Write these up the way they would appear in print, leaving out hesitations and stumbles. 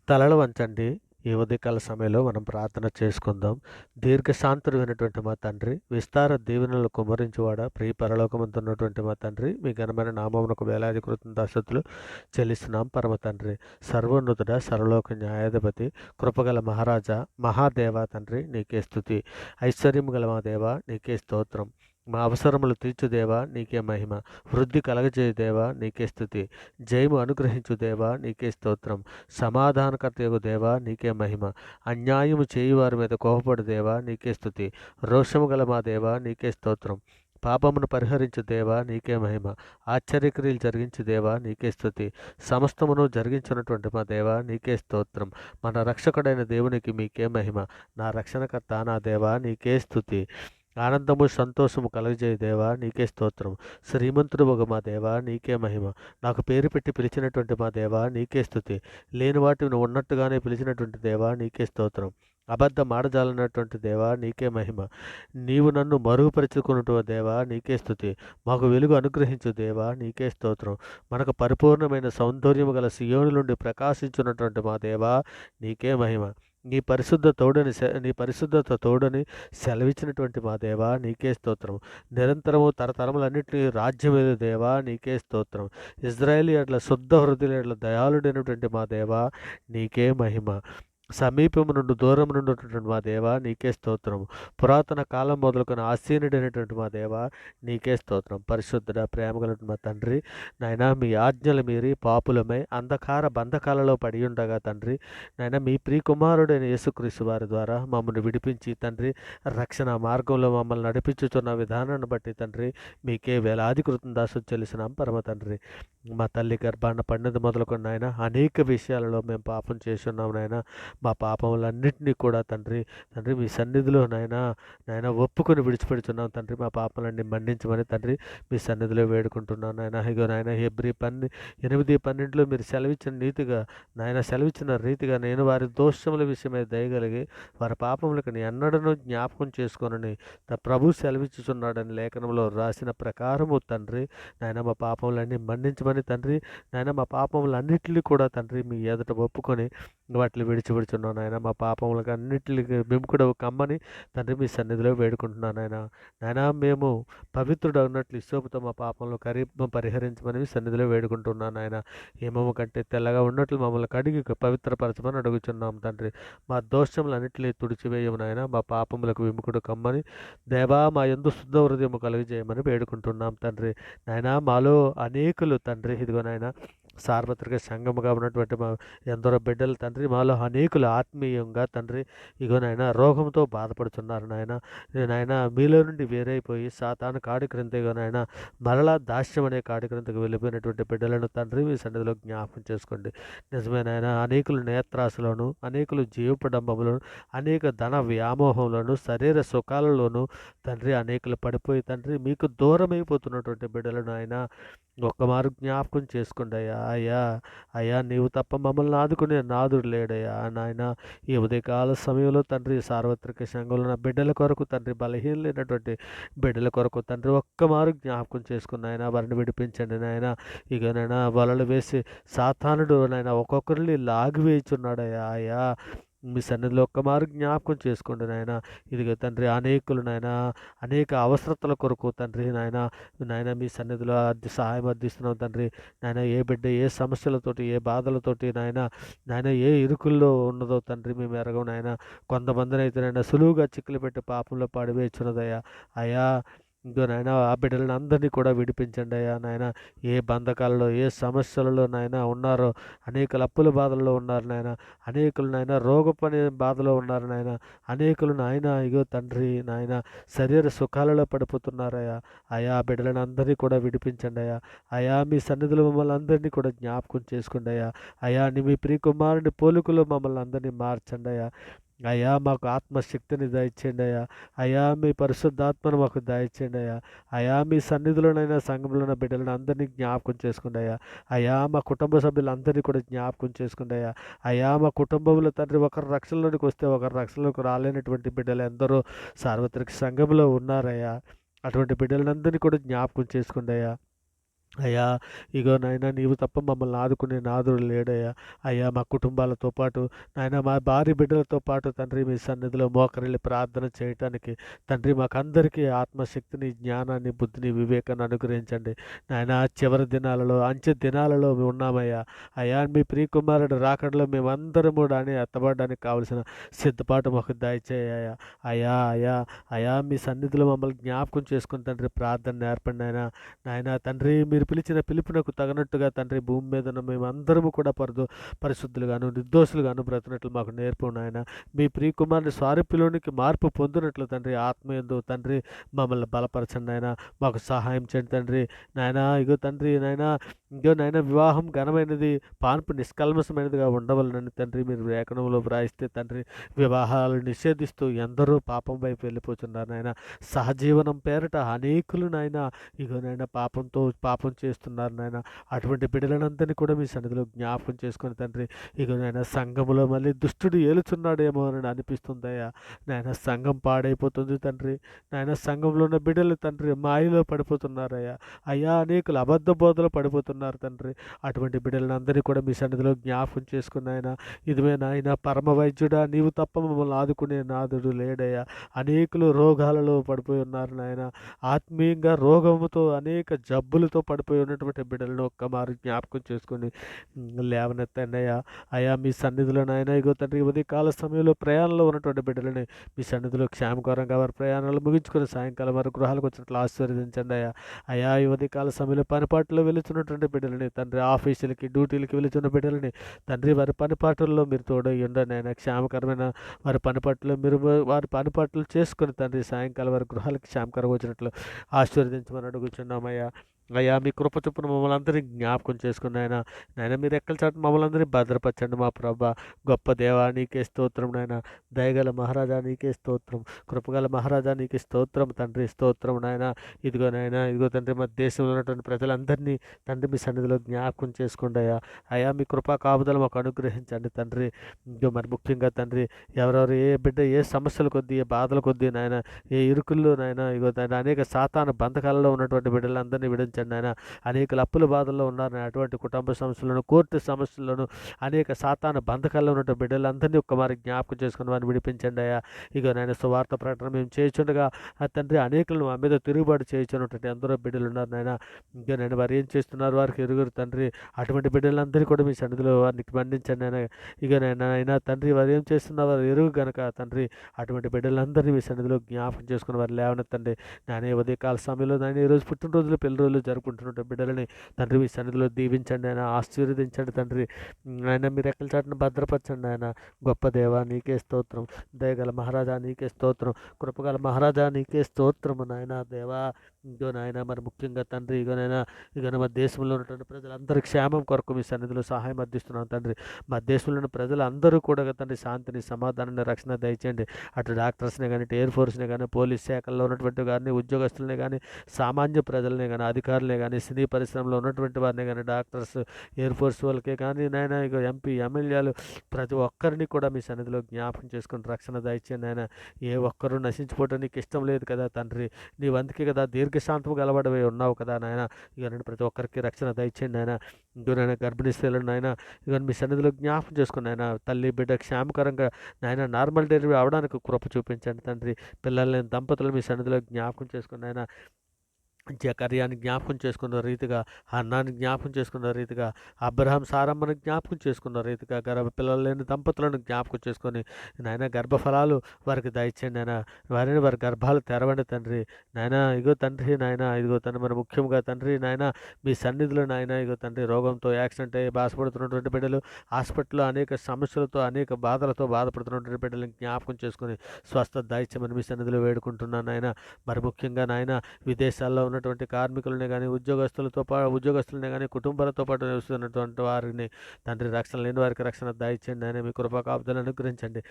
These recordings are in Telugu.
తలలు వంచండి. ఈ ఉదయకాల సమయంలో మనం ప్రార్థన చేసుకుందాం. దీర్ఘశాంతుడైనటువంటి మా తండ్రి, విస్తార దీవెనలు కుమ్మరించువాడా, ప్రియ పరలోకమందున్నటువంటి మా తండ్రి, మీ ఘనమైన నామమునకు వేలాది కృతజ్ఞతాస్తుతులు చెల్లిస్తున్నాం పరమ తండ్రి. సర్వోన్నతుడ, సర్వలోక న్యాయాధిపతి, కృపగల మహారాజా, మహాదేవ తండ్రి, నీకే స్తుతి. ఐశ్వర్యము గల మా దేవ, నీకే స్తోత్రం. మా అవసరములు తీర్చు దేవా, నీకే మహిమ. వృద్ధి కలగజేయు దేవా, నీకే స్తుతి. జయము అనుగ్రహించు దేవా, నీకే స్తోత్రం. సమాధానకర్తయగు దేవా, నీకే మహిమ. అన్యాయము చేయువారి మీద కోపపడు దేవా, నీకే స్తుతి. రోషము గల మా దేవా, నీకే స్తోత్రం. పాపమును పరిహరించు దేవా, నీకే మహిమ. ఆశ్చర్యక్రియలు జరిగించు దేవా, నీకే స్తుతి. సమస్తమును జరిగించినటువంటి మా దేవా, నీకే స్తోత్రం. మన రక్షకుడైన దేవునికి మీకే మహిమ. నా రక్షణకర్త నా దేవా, నీకే స్తుతి. ఆనందము సంతోషము కలగజేయు దేవా, నీకే స్తోత్రం. శ్రీమంతుడు ఒక మా దేవా, నీకే మహిమ. నాకు పేరు పెట్టి పిలిచినటువంటి మా దేవా, నీకే స్తుతి. లేని వాటిని ఉన్నట్టుగానే పిలిచినటువంటి దేవా, నీకే స్తోత్రం. అబద్ధం ఆడజాలన్నటువంటి దేవా, నీకే మహిమ. నీవు నన్ను మరుగుపరుచుకున్నటు దేవా, నీకే స్తుతి. మాకు వెలుగు అనుగ్రహించు దేవా, నీకే స్తోత్రం. మనకు పరిపూర్ణమైన సౌందర్యము గల సియోను నుండి ప్రకాశించున్నటువంటి మా దేవా, నీకే మహిమ. నీ పరిశుద్ధత తోడని సెలవిచ్చినటువంటి మా దేవా, నీకే స్తోత్రం. నిరంతరము తరతరములన్నింటినీ రాజ్యమేలు దేవా, నీకే స్తోత్రం. ఇజ్రాయేలీ ఎడ్ల శుద్ధ హృదయుల ఎడ్ల దయాళుడైనటువంటి మా దేవా, నీకే మహిమ. సమీపము నుండి దూరం నుండి ఉన్నటువంటి మా దేవా, నీకే స్తోత్రం. పురాతన కాలం మొదలుకొని ఆసీనుడైనటువంటి మా దేవా, నీకే స్తోత్రం. పరిశుద్ధుడ, ప్రేమగల మా తండ్రి, నాయన మీ ఆజ్ఞలు మీరి పాపులమై అంధకార బంధకాలలో పడి ఉండగా తండ్రి, నాయన మీ ప్రియకుమారుడైన యేసుక్రీస్తు వారి ద్వారా మమ్మల్ని విడిపించి తండ్రి, రక్షణ మార్గంలో మమ్మల్ని నడిపించుతున్న విధానాన్ని బట్టి తండ్రి, మీకే వేలాది కృతజ్ఞతాస్తుతులు చెల్లిస్తున్నాం పరమ తండ్రి. మా తల్లి గర్భాన పడినది మొదలుకొని నాయన అనేక విషయాలలో మేము పాపం చేస్తున్నాం నాయన. మా పాపములన్నింటినీ కూడా తండ్రి మీ సన్నిధిలో నాయన ఒప్పుకొని విడిచిపెడుతున్నాం తండ్రి. మా పాపలన్నీ మన్నించమని తండ్రి మీ సన్నిధిలో వేడుకుంటున్నాను నాయన. ఇగో నాయన హెబ్రీ 8:12 మీరు సెలవిచ్చిన రీతిగా నేను వారి దోషముల విషయమై దయగలిగి వారి పాపములకు ఎన్నడను జ్ఞాపకం చేసుకోనని ప్రభు సెలవిచ్చుచున్నాడని లేఖనంలో రాసిన ప్రకారము తండ్రి, నాయన మా పాపములన్నీ మన్నించమని తండ్రి, నాయన మా పాపములన్నింటినీ కూడా తండ్రి మీ ఎదుట ఒప్పుకొని వాటిని విడిచిపెడుతున్నాను నాయన. మా పాపములకు అన్నింటికి విముఖుడవు కమ్మని తండ్రి మీ సన్నిధిలో వేడుకుంటున్నాను నాయన. మేము పవిత్రుడు అన్నట్లు ఇసోపుతో మా పాపంలో పరిహరించమని మీ సన్నిధిలో వేడుకుంటున్నాను నాయన. ఏమేమో కంటే తెల్లగా ఉన్నట్లు మమ్మల్ని కడిగి పవిత్రపరచమని అడుగుచున్నాం తండ్రి. మా దోషములన్నింటినీ తుడిచివేయము నాయన. మా పాపములకు విముఖుడు కమ్మని దేవా, మా యందు శుద్ధ హృదయము కలుగజేయమని వేడుకుంటున్నాం తండ్రి. నాయన మాలో అనేకులు తండ్రి, ఇదిగో నాయన సార్వత్రిక సంఘముగా ఉన్నటువంటి మా ఎందరో బిడ్డలు తండ్రి, మాలో అనేకులు ఆత్మీయంగా తండ్రి ఇగో నాయన రోగంతో బాధపడుతున్నారు నాయన. మీలో నుండి వేరైపోయి సాతాను కాడి క్రిందగా నాయన మరలా దాస్యం అనే కాడి క్రిందకు వెళ్ళిపోయినటువంటి బిడ్డలను తండ్రి మీ సన్నిధిలో జ్ఞాపకం చేసుకోండి. నిజమే నాయన, అనేకులు నేత్రాశలోను, అనేకులు జీవపడంబములను, అనేక ధన వ్యామోహంలోను, శరీర సుఖాలలోను తండ్రి అనేకులు పడిపోయి తండ్రి మీకు దూరమైపోతున్నటువంటి బిడ్డలను ఆయన ఒక్క మారు జ్ఞాపకం చేసుకోండి అయ్యా నీవు తప్ప మమ్మల్ని ఆదుకునే నాదుడు లేడయ్యా నాయన. ఈ ఉదయకాల సమయంలో తండ్రి సార్వత్రిక సంఘంలో ఉన్న బిడ్డల కొరకు తండ్రి, బలహీనమైనటువంటి బిడ్డల కొరకు తండ్రి ఒక్క మారు జ్ఞాపకం చేసుకుని ఆయన వారిని విడిపించండి నాయన. ఇక నైనా వలలు వేసి సాతానుడు నాయన ఒక్కొక్కరిని లాగివేయుచున్నాడయ్యా. మీ సన్నిధిలో ఒక్క మారు జ్ఞాపకం చేసుకోండి నాయన. ఇదిగో తండ్రి అనేకులు నాయన అనేక అవసరతల కొరకు తండ్రి నాయన మీ సన్నిధిలో సహాయం అందిస్తున్నాం తండ్రి. నాయన ఏ బిడ్డ ఏ సమస్యలతోటి, ఏ బాధలతోటి నాయన ఏ ఇరుకుల్లో ఉన్నదో తండ్రి మేము ఎరగం నాయన. కొంతమందిని అయితే నాయన సులువుగా చిక్కులు పెట్టి పాపంలో పడివేస్తున్నదయ్యా. అయ్యా ఇంకో నాయన ఆ బిడ్డలను అందరినీ కూడా విడిపించండి అయ్యా నాయన. ఏ బంధకాలలో ఏ సమస్యలలో నాయన ఉన్నారో, అనేకలు అప్పుల బాధల్లో ఉన్నారు నాయన, అనేకులు నాయన రోగపని బాధలో ఉన్నారు నాయన, అనేకులు నాయన ఇగో తండ్రి నాయన శరీర సుఖాలలో పడిపోతున్నారయ్యా. ఆ బిడ్డలను అందరినీ కూడా విడిపించండి అయ్యా. మీ సన్నిధిలో మమ్మల్ని అందరినీ కూడా జ్ఞాపకం చేసుకోండి అయ్యా. మీ ప్రియ కుమారుని పోలికలో మమ్మల్ని అందరినీ మార్చండి అయ్యా. మాకు ఆత్మశక్తిని దయచేయండి అయ్యా. మీ పరిశుద్ధాత్మను మాకు దయచేయండి అయ్యా. మీ సన్నిధిలోనైనా సంఘంలో ఉన్న బిడ్డలను అందరినీ జ్ఞాపకం చేసుకోండి అయ్యా. మా కుటుంబ సభ్యులందరినీ కూడా జ్ఞాపకం చేసుకోండి అయ్యా. మా కుటుంబంలో తండ్రి ఒకరు రక్షణలోనికి వస్తే ఒకరు రక్షణలోకి రాలేనటువంటి బిడ్డలు ఎందరో సార్వత్రిక సంఘంలో ఉన్నారయ్యా. అటువంటి బిడ్డలందరినీ కూడా జ్ఞాపకం చేసుకోండి అయ్యా ఇగో నాయనా నీవు తప్ప మమ్మల్ని ఆదుకునే నాదుడు లేడయ్యా. అయ్యా మా కుటుంబాలతో పాటు నాయనా మా భార్య బిడ్డలతో పాటు తండ్రి మీ సన్నిధిలో మోకరిల్లి ప్రార్థన చేయటానికి తండ్రి మాకందరికీ ఆత్మశక్తిని, జ్ఞానాన్ని, బుద్ధిని, వివేకాన్ని అనుగ్రహించండి. నాయనా చివరి దినాలలో, అంచె దినాలలో మేము ఉన్నామయ్యా. అయ్యా మీ ప్రియకుమారుడు రాకడలో మేమందరము అని ఎత్తబడడానికి కావలసిన సిద్ధపాటు మాకు దయచేయ్యా. అయ్యా అయ్యా అయ్యా మీ సన్నిధిలో మమ్మల్ని జ్ఞాపకం చేసుకుని తండ్రి ప్రార్థన నేర్పండి నాయనా. నాయనా తండ్రి మీరు పిలిచిన పిలుపునకు తగినట్టుగా తండ్రి భూమి మీద ఉన్న మేమందరము కూడా పరిశుద్ధులుగాను నిర్దోషులుగాను బ్రతినట్లు మాకు నేర్పు నాయన. మీ ప్రియకుమారుని స్వారూప్యలోనికి మార్పు పొందినట్లు తండ్రి ఆత్మయందు తండ్రి మమ్మల్ని బలపరచండి నాయన. మాకు సహాయం చేయండి తండ్రి. నాయనా ఇగో తండ్రి నాయనా ఇగో నాయన వివాహం ఘనమైనది, పాన్పు నిష్కల్మషమైనదిగా ఉండవలనని తండ్రి మీరు లేఖనంలో వ్రాయిస్తే తండ్రి వివాహాలు నిషేధిస్తూ ఎందరో పాపం వైపు వెళ్ళిపోతున్నారు నాయన. సహజీవనం పేరిట అనేకులు నాయన ఇగో నాయన పాపం చేస్తున్నారు నాయన. అటువంటి బిడ్డలందరినీ కూడా మీ సన్నిధిలో జ్ఞాపకం చేసుకొని తండ్రి ఇగో నాయన సంఘములో మళ్ళీ దుష్టుడు ఏలుచున్నాడేమో అని అనిపిస్తుందయ్యా. నాయన సంఘం పాడైపోతుంది తండ్రి. నాయన సంఘంలో ఉన్న బిడ్డలు తండ్రి మాయలో పడిపోతున్నారయ్యా. అయ్యా అనేకులు అబద్ధ బోధలు పడిపోతున్నారు తండ్రి. అటువంటి బిడ్డలందరినీ కూడా మీ సన్నిధిలో జ్ఞాపకం చేసుకున్న ఆయన ఇదిమే నాయన పరమ వైద్యుడా నీవు తప్ప మమ్మల్ని ఆదుకునే నాదుడు లేడయ్యా. అనేకులు రోగాలలో పడిపోయి ఉన్నారు నాయన. ఆత్మీయంగా రోగముతో అనేక జబ్బులతో పడిపోయి ఉన్నటువంటి బిడ్డలను ఒక్కమారు జ్ఞాపకం చేసుకొని లేవనెత్తండి అయ్యా. అయ్యా మీ సన్నిధిలో నాయన ఇగో తండ్రి ఉదయకాల సమయంలో ప్రయాణంలో ఉన్నటువంటి బిడ్డలని మీ సన్నిధిలో క్షేమకరంగా వారి ప్రయాణాలు ముగించుకొని సాయంకాలం వారి గృహాలకు వచ్చినట్లు ఆశీర్వదించండి అయ్యా. అయ్యా ఈ ఉదయకాల సమయంలో పనిపాట్లో వెళుతున్నటువంటి బిడ్డలని తండ్రి ఆఫీసులకి డ్యూటీలకి వెళుతున్న బిడ్డలని తండ్రి వారి పనిపాట్లలో మీరు తోడై ఉండండి ఆయన. క్షేమకరమైన వారి పనిపాట్లు మీరు వారి పనిపాట్లు చేసుకుని తండ్రి సాయంకాలం వారి గృహాలకు క్షేమకరంగా వచ్చినట్లు ఆశీర్వదించమని అడుగుచున్నామయ్యా. అయ్యా మీ కృప చొప్పున మమ్మల్ని అందరినీ జ్ఞాపకం చేసుకుని నాయన మీరు ఎక్కల చాటు మమ్మల్ని అందరినీ భద్రపరచండి మా ప్రభా. గొప్ప దేవా నీకే స్తోత్రం నాయన. దయగల మహారాజా నీకే స్తోత్రం. కృపగల మహారాజా నీకే స్తోత్రం తండ్రి. స్తోత్రం నాయన. ఇదిగో నాయన ఇదిగో తండ్రి మా దేశంలో ఉన్నటువంటి ప్రజలందరినీ తండ్రి మీ సన్నిధిలో జ్ఞాపకం చేసుకోండి అయ్యా. అయ్యా మీ కృపా కాపుదల మాకు అనుగ్రహించండి తండ్రి. ఇంకో మరి ముఖ్యంగా తండ్రి ఎవరెవరు ఏ బిడ్డ ఏ సమస్యల కొద్దీ ఏ బాధల కొద్దీ నాయన ఏ ఇరుకుల్లో నాయన ఇగో తండ్రి అనేక సాతాన బంధకాలలో ఉన్నటువంటి బిడ్డలందరినీ విడించండి నాయన. అనేక అప్పుల బాధల్లో ఉన్నారు అటువంటి కుటుంబ సమస్యలను కోర్టు సమస్యలను అనేక సాతాన బంధకాల్లో ఉన్న బిడ్డలందరినీ ఒక్కమారి జ్ఞాపకం చేసుకుని వారిని విడిపించండి అయ్యా. ఇక నాయన సువార్త ప్రకటన మేము చేయించుండగా ఆ తండ్రి అనేకులను మా మీద తిరుగుబాటు చేయించున్నటువంటి ఎందరో బిడ్డలు ఉన్నారు నాయన. ఇంకా నేను వారు ఏం చేస్తున్నారు వారికి ఎరుగురు తండ్రి. అటువంటి బిడ్డలందరినీ కూడా మీ సన్నిధిలో వారికి మండించండి నాయన. ఇక నాయన తండ్రి వారు ఏం చేస్తున్నారు వారు ఎరుగు గనక తండ్రి అటువంటి బిడ్డలందరినీ మీ సన్నిధిలో జ్ఞాపకం చేసుకుని వారు లేవనెత్తండి నాయన. ఉదయకాల సమయంలో నాయన ఈరోజు పుట్టినరోజులు పెళ్లి రోజులు జరుపుకుంటున్న బిడ్డలని తండ్రి మీ సన్నిధిలో దీవించండి ఆయన. ఆశీర్వదించండి తండ్రి. ఆయన మీరు ఎక్కల చాటును భద్రపరచండి ఆయన. గొప్ప దేవా నీకే స్తోత్రం. దయగల మహారాజా నీకే స్తోత్రం. కృపగల మహారాజా నీకే స్తోత్రము నాయన. దేవా ఇగో నాయన మరి ముఖ్యంగా తండ్రి ఇగోనైనా ఇక మా దేశంలో ఉన్నటువంటి ప్రజలందరి క్షేమం కొరకు మీ సన్నిధిలో సహాయం అందిస్తున్నాను తండ్రి. మా దేశంలో ఉన్న ప్రజలందరూ కూడా తండ్రి శాంతిని సమాధానాన్ని రక్షణ దయచేయండి. అటు డాక్టర్స్నే కానీ ఎయిర్ ఫోర్స్నే కానీ పోలీస్ శాఖల్లో ఉన్నటువంటి కానీ ఉద్యోగస్తులనే కానీ సామాన్య ప్రజలనే కానీ అధికారులనే కానీ సినీ పరిశ్రమలో ఉన్నటువంటి వారిని కానీ డాక్టర్స్ ఎయిర్ ఫోర్స్ వాళ్ళకే కానీ నాయన ఇక ఎంపీ ఎమ్మెల్యేలు ప్రతి ఒక్కరిని కూడా మీ సన్నిధిలో జ్ఞాపకం చేసుకుని రక్షణ దయచేయండి నాయన. ఏ ఒక్కరూ నశించిపోవటం నీకు ఇష్టం లేదు కదా తండ్రి. నీ వంతుకే కదా దీర్ఘశాంతం గలబడవే ఉన్నావు కదా నాయన. ఇక నేను ప్రతి ఒక్కరికి రక్షణ దయచేయండి నాయన. ఇంకో నాయన గర్భిణీ స్త్రీలను నాయన ఇక మీ సన్నిధిలో జ్ఞాపకం చేసుకుని నాయన తల్లి బిడ్డ క్షేమకరంగా నాయన నార్మల్ డెలివరీ అవడానికి కృప చూపించండి తండ్రి. పిల్లల్ని దంపతులు మీ సన్నిధిలో జ్ఞాపకం చేసుకుని నాయన జకర్యాని జ్ఞాపకం చేసుకున్న రీతిగా, హన్నాని జ్ఞాపకం చేసుకున్న రీతిగా, అబ్రహాం సారమ్మని జ్ఞాపకం చేసుకున్న రీతిగా పిల్లలు లేని దంపతులను జ్ఞాపకం చేసుకొని నాయన గర్భఫలాలు వారికి దయచేయండి నాయన. వారి గర్భాలు తెరవండి తండ్రి. నాయన ఇగో తండ్రి నాయన ఇదిగో తండ్రి మరి ముఖ్యంగా తండ్రి నాయన మీ సన్నిధిలో నాయన ఇగో తండ్రి రోగంతో యాక్సిడెంట్ అయ్యి బాధపడుతున్నటువంటి బిడ్డలు, హాస్పిటల్లో అనేక సమస్యలతో అనేక బాధలతో బాధపడుతున్నటువంటి బిడ్డలను జ్ఞాపకం చేసుకొని స్వస్థత దయచేయమని మీ సన్నిధిలో వేడుకుంటున్నాను నాయన. మరి ముఖ్యంగా నాయన విదేశాల్లో ఉన్నటువంటి కార్మికులనే కానీ ఉద్యోగస్తులనే కానీ కుటుంబాలతో పాటు నివసిస్తున్నటువంటి వారిని తండ్రి రక్షణ లేని వారికి రక్షణ దయచేయండి ఆయన. మీ కృపా కాపుదలను అనుగ్రహించండి.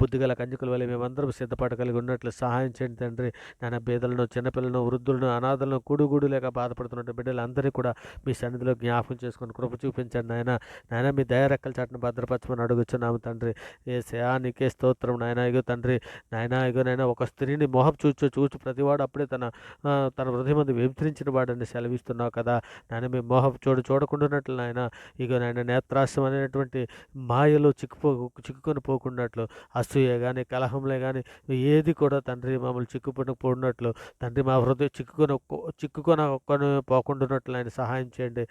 బుద్ధిగల కంజకుల వల్ల మేమందరం సిద్ధపాటు కలిగి ఉన్నట్లు సహాయం చేయండి తండ్రి. నాయన పేదలను చిన్నపిల్లలను వృద్ధులను అనాథలను కూడుగూడు లేక బాధపడుతున్న బిడ్డలందరినీ కూడా మీ సన్నిధిలో జ్ఞాపకం చేసుకుని కృప చూపించండి నాయన. నాయన మీ దయ రెక్కల చాటును భద్రపరచమని అడుగుచున్నాము తండ్రి. ఏసయా నీకే స్తోత్రం నాయన. ఇగో తండ్రి నాయన ఇగో నాయన ఒక స్త్రీని మొహం చూచు ప్రతివాడు అప్పుడే తన హృదయం మంది వ్యభిచరించిన వాడని సెలవిస్తున్నావు కదా! నాయన మేము మోహపు చూడకుండానట్లు నాయన, ఇగో నాయన నేత్రాశం అనేటువంటి మాయలో చిక్కుకొని పోకున్నట్లు, అసూయ గాని, కలహంలే గాని ఏది కూడా తండ్రి మమ్మల్ని చిక్కుపడకపోనట్లు తండ్రి మా హృదయం చిక్కుకొని పోకుండానట్లు ఆయన సహాయం చేయండి.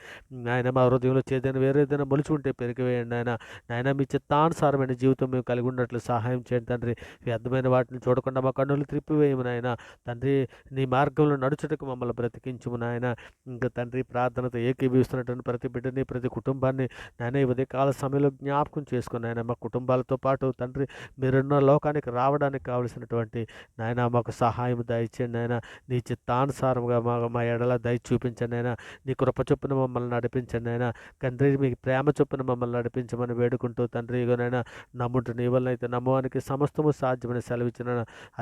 నాయన మా హృదయంలో చేదైన వేరేదైనా మొలిచి ఉంటే పెరిగివేయండి నాయన. నాయన మీ చిత్తానుసారమైన జీవితం మేము కలిగి ఉన్నట్లు సహాయం చేయండి తండ్రి. వ్యర్థమైన వాటిని చూడకుండా మా కన్నులు త్రిప్పివేయము నాయన. తండ్రి నీ మార్గంలో నడుచుటకు మమ్మల్ని బ్రతికించుము నాయన. ఇంకా తండ్రి ప్రార్థనతో ఏకీభవిస్తున్నటువంటి ప్రతి బిడ్డని, ప్రతి కుటుంబాన్ని నాయన ఈ ఉదయకాల సమయంలో జ్ఞాపకం చేసుకుని నాయన మా కుటుంబాలతో పాటు తండ్రి మీరున్న లోకానికి రావడానికి కావలసినటువంటి నాయన మాకు సహాయం దయచేయండి నాయన. నీ చిత్తానుసారంగా మా ఎడల దయ చూపించండి నాయన. నీ కృప చొప్పున మమ్మల్ని నడిపించండి నాయన. తండ్రి మీ ప్రేమ చొప్పున మమ్మల్ని నడిపించమని వేడుకుంటూ తండ్రి ఇగోనైనా నమ్ముంటు నీ వలన అయితే నమ్మవానికి సమస్తము సాధ్యమని సెలవిచ్చిన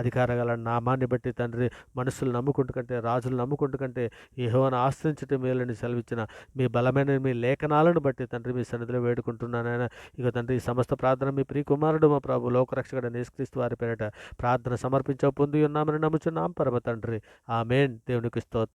అధికార గల నామాన్ని బట్టి తండ్రి మనుషులు నమ్ముకుంటు కంటే, రాజులు నమ్ముకుంటు కంటే యెహోవాను ఆశ్రయించటం మేలని సెలవిచ్చిన మీ బలమైన మీ లేఖనాలను బట్టి తండ్రి మీ సన్నిధిలో వేడుకుంటున్నానైనా. ఇక తండ్రి ఈ సమస్త ప్రార్థన మీ ప్రియ కుమారుడు మా ప్రభు లోకరక్షకుడు యేసుక్రీస్తు వారి పేరిట ప్రార్థన సమర్పించ పొంది ఉన్నామని నమ్ముచున్నాం పరమ తండ్రి. ఆమేన్. దేవునికి స్తోత్రం.